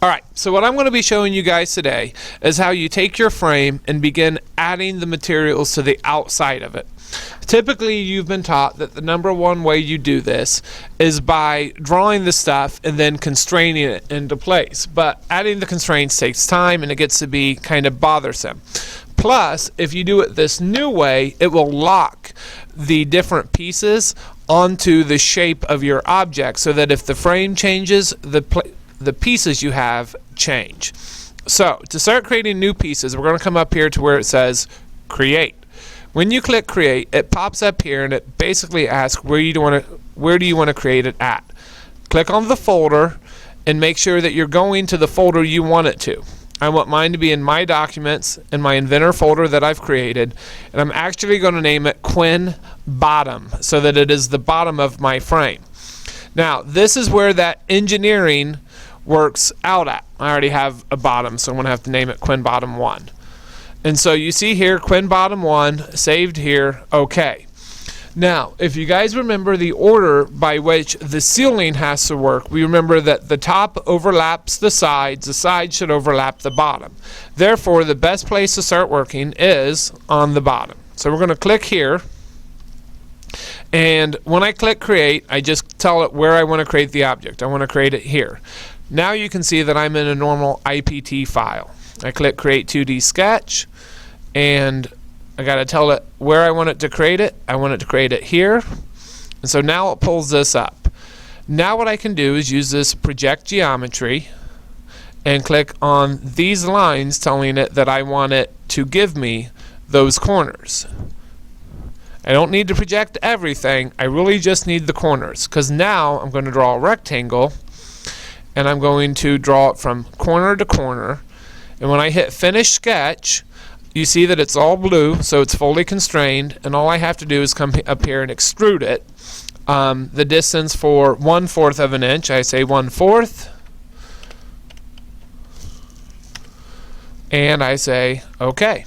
Alright, so what I'm going to be showing you guys today is how you take your frame and begin adding the materials to the outside of it. Typically, you've been taught that the number one way you do this is by drawing the stuff and then constraining it into place. But adding the constraints takes time and it gets to be kind of bothersome. Plus, if you do it this new way, it will lock the different pieces onto the shape of your object so that if the frame changes, the pieces you have change. So, to start creating new pieces, we're going to come up here to where it says Create. When you click Create, it pops up here and it basically asks where do you want to create it at. Click on the folder and make sure that you're going to the folder you want it to. I want mine to be in my documents in my Inventor folder that I've created, and I'm actually going to name it Quinn Bottom so that it is the bottom of my frame. Now, this is where that engineering works out at. I already have a bottom, so I'm going to have to name it Quinn Bottom 1. And so you see here, Quinn Bottom 1, saved here, OK. Now, if you guys remember the order by which the ceiling has to work, we remember that the top overlaps the sides should overlap the bottom. Therefore, the best place to start working is on the bottom. So we're going to click here. And when I click Create, I just tell it where I want to create the object. I want to create it here. Now you can see that I'm in a normal IPT file. I click Create 2D Sketch, and I got to tell it where I want it to create it. I want it to create it here. And so now it pulls this up. Now what I can do is use this Project Geometry and click on these lines telling it that I want it to give me those corners. I don't need to project everything. I really just need the corners, because now I'm going to draw a rectangle and I'm going to draw it from corner to corner. And when I hit Finish Sketch, you see that it's all blue, so it's fully constrained, and all I have to do is come up here and extrude it. The distance for 1/4 of an inch, I say 1/4, and I say OK.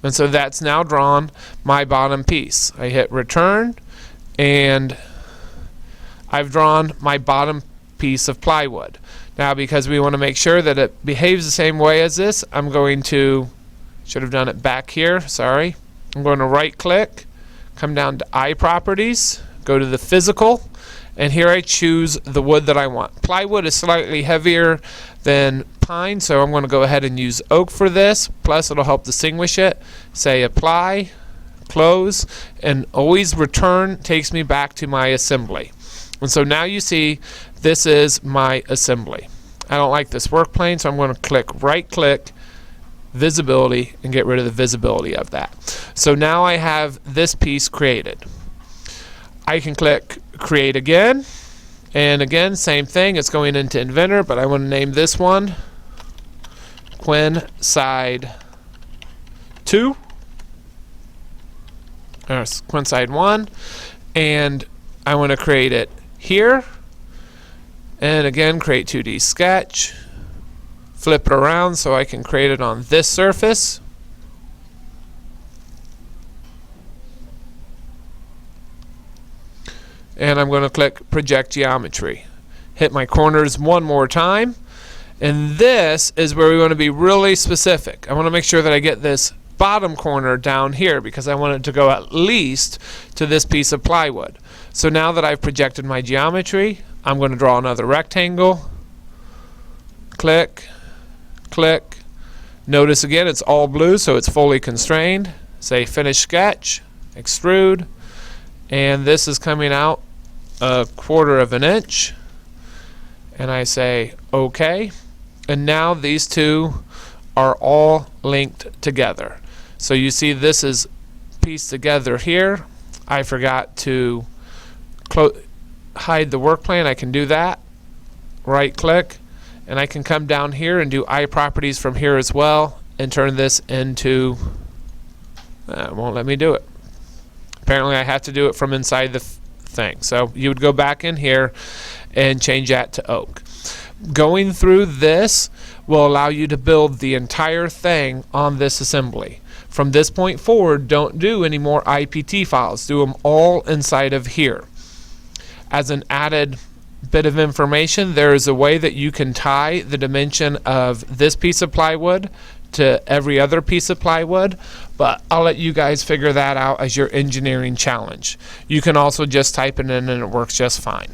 And so that's now drawn my bottom piece. I hit Return, and I've drawn my bottom piece of plywood. Now, because we want to make sure that it behaves the same way as this, I'm going to, should have done it back here, sorry. I'm going to right click, come down to Eye Properties, go to the Physical, and here I choose the wood that I want. Plywood is slightly heavier than pine, so I'm going to go ahead and use oak for this, plus it'll help distinguish it. Say Apply, Close, and always Return takes me back to my assembly. And so now you see this is my assembly. I don't like this work plane, so I'm going to click right click, Visibility, and get rid of the visibility of that. So now I have this piece created. I can click Create again, and again, same thing. It's going into Inventor, but I want to name this one Quinn Side 2, or Quinn Side 1, and I want to create it here. And again, create 2D sketch, flip it around so I can create it on this surface. And I'm going to click Project Geometry. Hit my corners one more time. And this is where we want to be really specific. I want to make sure that I get this bottom corner down here because I want it to go at least to this piece of plywood. So now that I've projected my geometry, I'm going to draw another rectangle. Click, click. Notice again it's all blue, so it's fully constrained. Say Finish Sketch, Extrude, and this is coming out 1/4 of an inch. And I say OK. And now these two are all linked together. So you see this is pieced together here. I forgot to hide the work plane. I can do that. Right click, and I can come down here and do Eye Properties from here as well and turn this into, it won't let me do it. Apparently I have to do it from inside the thing. So you would go back in here and change that to oak. Going through this will allow you to build the entire thing on this assembly. From this point forward, don't do any more IPT files. Do them all inside of here. As an added bit of information, there is a way that you can tie the dimension of this piece of plywood to every other piece of plywood, but I'll let you guys figure that out as your engineering challenge. You can also just type it in and it works just fine.